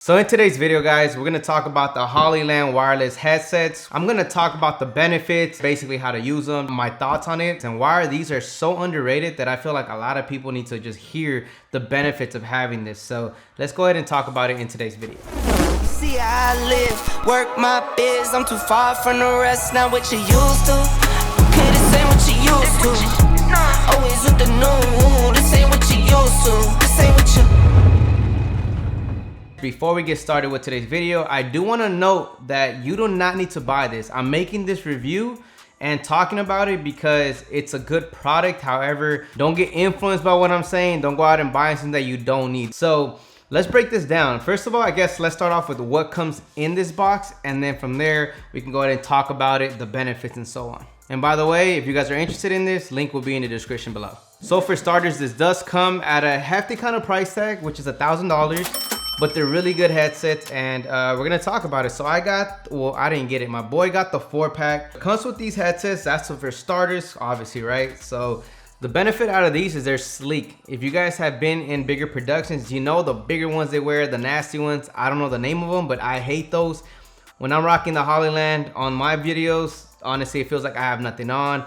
So in today's video, guys, we're gonna talk about the Hollyland wireless headsets. I'm gonna talk about the benefits, basically how to use them, my thoughts on it, and why these are so underrated that I feel like a lot of people need to just hear the benefits of having this. So let's go ahead and talk about it in today's video. See how I live, work my biz, I'm too far from the rest, not what you used to. Okay, this ain't what you used to. Always with the new, this ain't what you used to. This ain't what you. Before we get started with today's video, I do want to note that you do not need to buy this. I'm making this review and talking about it because it's a good product. However, don't get influenced by what I'm saying. Don't go out and buy something that you don't need. So let's break this down. First of all, I guess let's start off with what comes in this box, and then from there we can go ahead and talk about it, the benefits and so on. And by the way, if you guys are interested in this, link will be in the description below. So for starters, this does come at a hefty kind of price tag, which is $1,000. But they're really good headsets, and we're gonna talk about it. So I didn't get it. My boy got the 4-pack. Comes with these headsets, that's for starters, obviously, right? So the benefit out of these is they're sleek. If you guys have been in bigger productions, you know the bigger ones they wear, the nasty ones. I don't know the name of them, but I hate those. When I'm rocking the Hollyland on my videos, honestly, it feels like I have nothing on.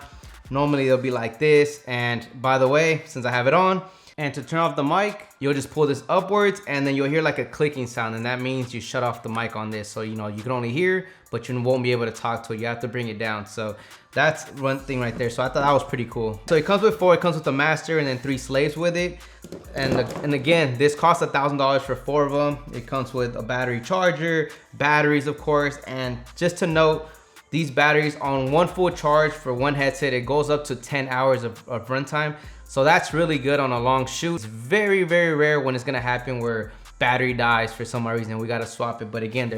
Normally they'll be like this, and by the way, since I have it on, and to turn off the mic, you'll just pull this upwards and then you'll hear like a clicking sound, and that means you shut off the mic on this. So, you know, you can only hear, but you won't be able to talk to it. You have to bring it down. So that's one thing right there. So I thought that was pretty cool. So it comes with 4, it comes with a master and then 3 slaves with it. And again, this costs $1,000 for 4 of them. It comes with a battery charger, batteries, of course. And just to note, these batteries on one full charge for one headset, it goes up to 10 hours of runtime. So that's really good on a long shoot. It's very, very rare when it's gonna happen where battery dies for some reason. We gotta swap it. But again,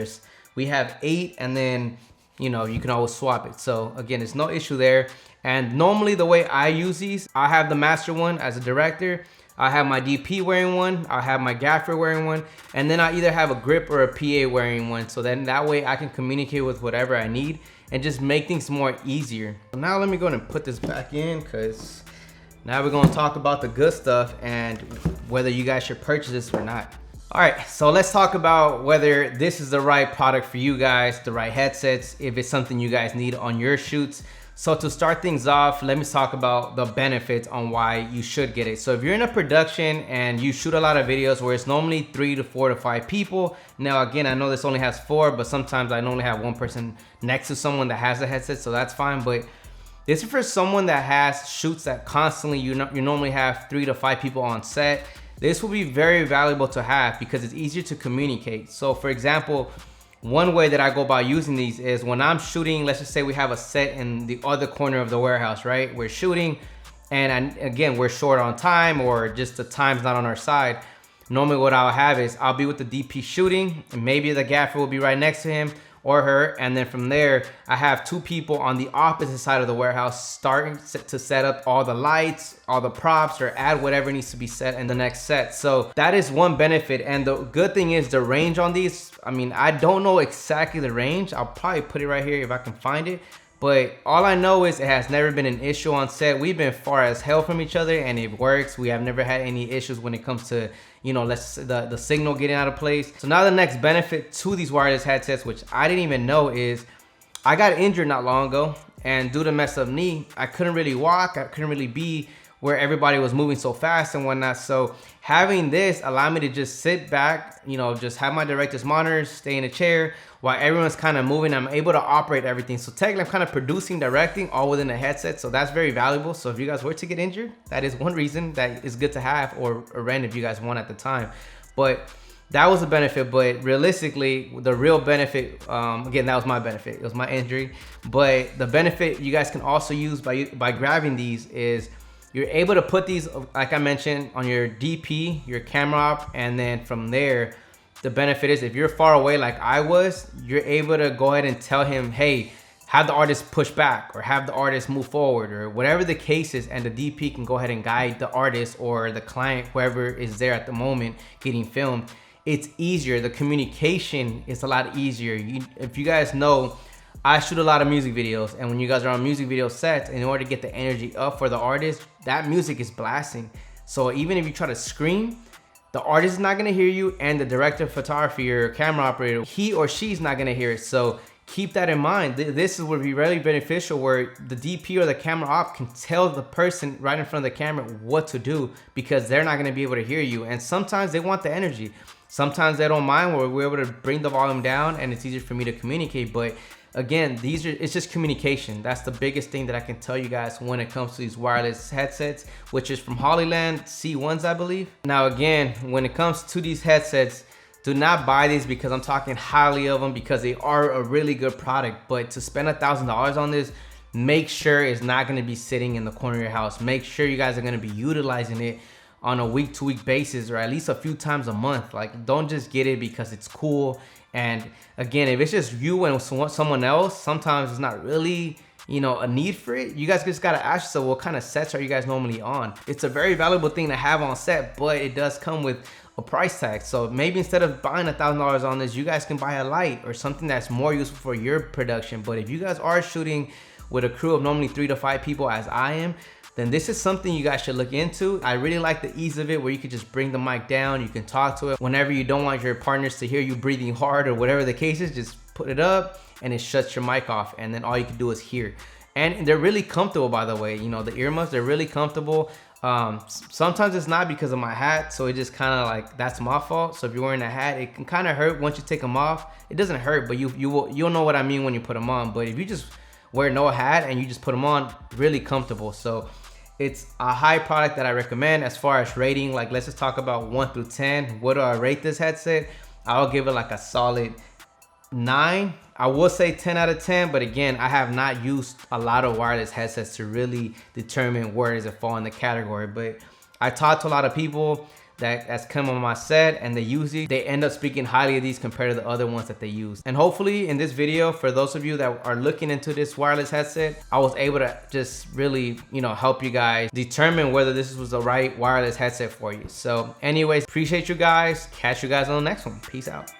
we have 8, and then, you know, you can always swap it. So again, there's no issue there. And normally the way I use these, I have the master one as a director. I have my DP wearing one. I have my gaffer wearing one. And then I either have a grip or a PA wearing one. So then that way I can communicate with whatever I need and just make things more easier. So now let me go and put this back in, because now we're gonna talk about the good stuff and whether you guys should purchase this or not. All right, so let's talk about whether this is the right product for you guys, the right headsets, if it's something you guys need on your shoots. So to start things off, let me talk about the benefits on why you should get it. So if you're in a production and you shoot a lot of videos where it's normally 3 to 4 to 5 people. Now again, I know this only has 4, but sometimes I normally have one person next to someone that has a headset, so that's fine. But this is for someone that has shoots that constantly you normally have 3 to 5 people on set. This will be very valuable to have because it's easier to communicate. So for example, one way that I go about using these is when I'm shooting, let's just say we have a set in the other corner of the warehouse, right? We're shooting, and again, we're short on time, or just the time's not on our side. Normally what I'll have is I'll be with the DP shooting, and maybe the gaffer will be right next to him or her, and then from there I have 2 people on the opposite side of the warehouse starting to set up all the lights, all the props, or add whatever needs to be set in the next set. So that is one benefit. And the good thing is the range on these, I mean, I don't know exactly the range. I'll probably put it right here if I can find it, but all I know is it has never been an issue on set. We've been far as hell from each other and it works. We have never had any issues when it comes to, you know, the signal getting out of place. So now the next benefit to these wireless headsets, which I didn't even know, is I got injured not long ago, and due to messed up knee, I couldn't really walk. I couldn't really be where everybody was moving so fast and whatnot. So having this allowed me to just sit back, you know, just have my director's monitors, stay in a chair while everyone's kind of moving. I'm able to operate everything. So technically I'm kind of producing, directing all within the headset. So that's very valuable. So if you guys were to get injured, that is one reason that is good to have, or rent if you guys want at the time. But that was a benefit. But realistically, the real benefit, again, that was my benefit. It was my injury. But the benefit you guys can also use by grabbing these is you're able to put these, like I mentioned, on your DP, your camera op, and then from there, the benefit is if you're far away like I was, you're able to go ahead and tell him, hey, have the artist push back or have the artist move forward or whatever the case is, and the DP can go ahead and guide the artist or the client, whoever is there at the moment getting filmed. It's easier. The communication is a lot easier. If you guys know, I shoot a lot of music videos, and when you guys are on music video sets, in order to get the energy up for the artist, that music is blasting. So even if you try to scream, the artist is not gonna hear you, and the director of photography or camera operator, he or she's not gonna hear it. So keep that in mind. This would be really beneficial, where the DP or the camera op can tell the person right in front of the camera what to do, because they're not gonna be able to hear you. And sometimes they want the energy. Sometimes they don't mind, where we're able to bring the volume down and it's easier for me to communicate. But again, it's just communication. That's the biggest thing that I can tell you guys when it comes to these wireless headsets, which is from Hollyland C1s, I believe. Now again, when it comes to these headsets, do not buy these because I'm talking highly of them, because they are a really good product. But to spend $1,000 on this, make sure it's not gonna be sitting in the corner of your house. Make sure you guys are gonna be utilizing it on a week-to-week basis, or at least a few times a month. Like, don't just get it because it's cool. And again, if it's just you and someone else, sometimes it's not really, you know, a need for it. You guys just gotta ask yourself, what kind of sets are you guys normally on? It's a very valuable thing to have on set, but it does come with a price tag. So maybe instead of buying $1,000 on this, you guys can buy a light or something that's more useful for your production. But if you guys are shooting with a crew of normally 3 to 5 people, as I am, then this is something you guys should look into. I really like the ease of it, where you can just bring the mic down, you can talk to it. Whenever you don't want your partners to hear you breathing hard or whatever the case is, just put it up and it shuts your mic off, and then all you can do is hear. And they're really comfortable, by the way. You know, the earmuffs, they're really comfortable. Sometimes it's not because of my hat, so it just kind of like, that's my fault. So if you're wearing a hat, it can kind of hurt once you take them off. It doesn't hurt, but you'll know what I mean when you put them on. But if you just wear no hat and you just put them on, really comfortable. So it's a high product that I recommend. As far as rating, like, let's just talk about 1 through 10. What do I rate this headset? I'll give it like a solid 9. I will say 10 out of 10, but again, I have not used a lot of wireless headsets to really determine where does it fall in the category. But I talked to a lot of people that's come on my set, and they use it. They end up speaking highly of these compared to the other ones that they use. And hopefully in this video, for those of you that are looking into this wireless headset, I was able to just really, you know, help you guys determine whether this was the right wireless headset for you. So anyways, appreciate you guys. Catch you guys on the next one. Peace out.